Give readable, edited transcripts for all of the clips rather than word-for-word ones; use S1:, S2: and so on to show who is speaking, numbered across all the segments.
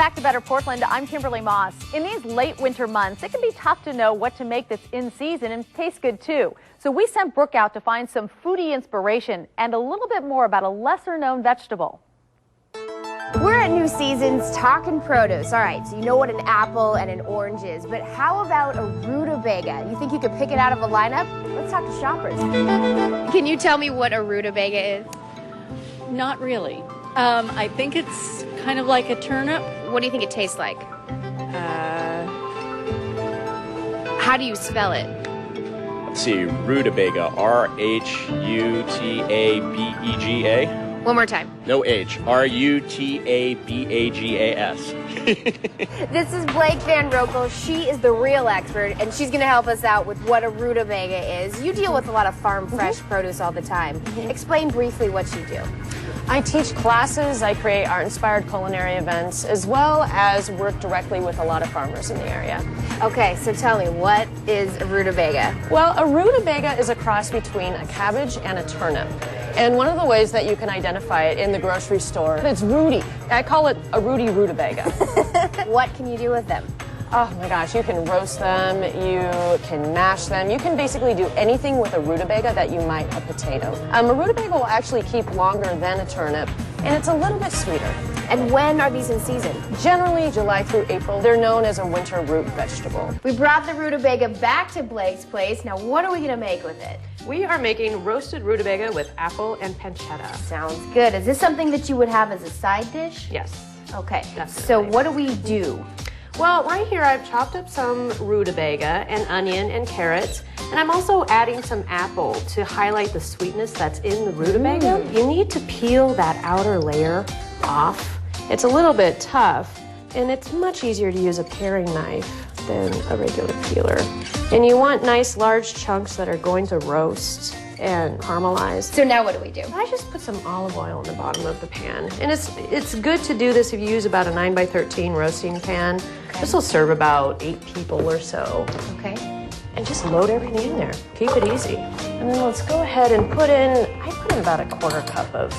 S1: back to Better Portland. I'm Kimberly Moss. In these late winter months, it can be tough to know what to make that's in season and tastes good too. So we sent Brooke out to find some foodie inspiration and a little bit more about a lesser known vegetable.
S2: We're at New Seasons talking produce. All right, so you know what an apple and an orange is, but how about a rutabaga? You think you could pick it out of a lineup? Let's talk to shoppers. Can you tell me what a rutabaga is?
S3: Not really. I think it's kind of like a turnip.
S2: What do you think it tastes like? How do you spell it?
S4: Let's see, Rutabaga, R-H-U-T-A-B-E-G-A.
S2: One more time.
S4: No H, R-U-T-A-B-A-G-A-S.
S2: This is Blake VanRoekel. She is the real expert, and she's going to help us out with what a rutabaga is. You deal with a lot of farm fresh produce all the time. Explain briefly what you do.
S5: I teach classes, I create art-inspired culinary events, as well as work directly with a lot of farmers in the area.
S2: Okay, so tell me, what is a rutabaga?
S5: Well, a rutabaga is a cross between a cabbage and a turnip. And one of the ways that you can identify it in the grocery store, it's rooty. I call it a rooty rutabaga.
S2: What can you do with them?
S5: Oh my gosh, you can roast them, you can mash them, you can basically do anything with a rutabaga that you might a potato. A rutabaga will actually keep longer than a turnip, and it's a little bit sweeter.
S2: And when are these in season?
S5: Generally July through April. They're known as a winter root vegetable.
S2: We brought the rutabaga back to Blake's place. Now what are we gonna make with it?
S6: We are making roasted rutabaga with apple and pancetta.
S2: Sounds good. Is this something that you would have as a side dish?
S6: Yes.
S2: Okay,
S6: Definitely.
S2: so what do we do?
S6: Well, right here I've chopped up some rutabaga and onion and carrots, and I'm also adding some apple to highlight the sweetness that's in the rutabaga. You need to peel that outer layer off. It's a little bit tough, and it's much easier to use a paring knife than a regular peeler. And you want nice large chunks that are going to roast and caramelize.
S2: So now what do we do?
S6: I just put some olive oil in the bottom of the pan. And it's good to do this if you use about a 9x13 roasting pan. Okay. This will serve about 8 people or so.
S2: Okay.
S6: And just load everything in there. Keep it easy. And then let's go ahead and I put in about a 1/4 cup of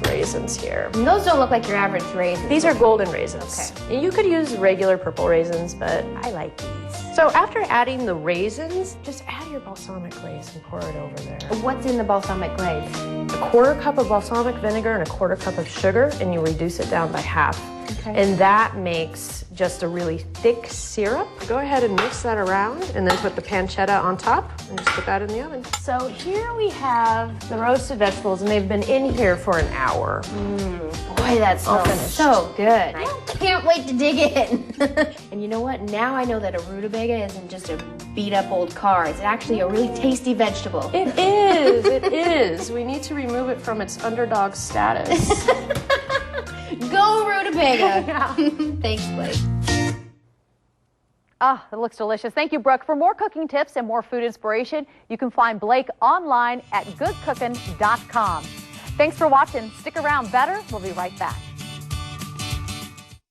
S6: raisins here.
S2: And those don't look like your average raisins.
S6: These are golden raisins. Okay. You could use regular purple raisins, but I like these. So after adding the raisins, just add your balsamic glaze and pour it over there.
S2: What's in the balsamic glaze?
S6: A 1/4 cup of balsamic vinegar and a 1/4 cup of sugar, and you reduce it down by half.
S2: Okay.
S6: And that makes just a really thick syrup. Go ahead and mix that around and then put the pancetta on top and just put that in the oven. So here we have the roasted vegetables, and they've been in here for an hour.
S2: Boy, that smells so good. I can't wait to dig in. And you know what? Now I know that a rutabaga isn't just a beat up old car. It's actually a really tasty vegetable.
S6: It is, it is. We need to remove it from its underdog status.
S2: Go rutabaga. Thanks, Blake.
S1: Ah, it looks delicious. Thank you, Brooke. For more cooking tips and more food inspiration, you can find Blake online at goodcookin.com. Thanks for watching. Stick around. We'll be right back.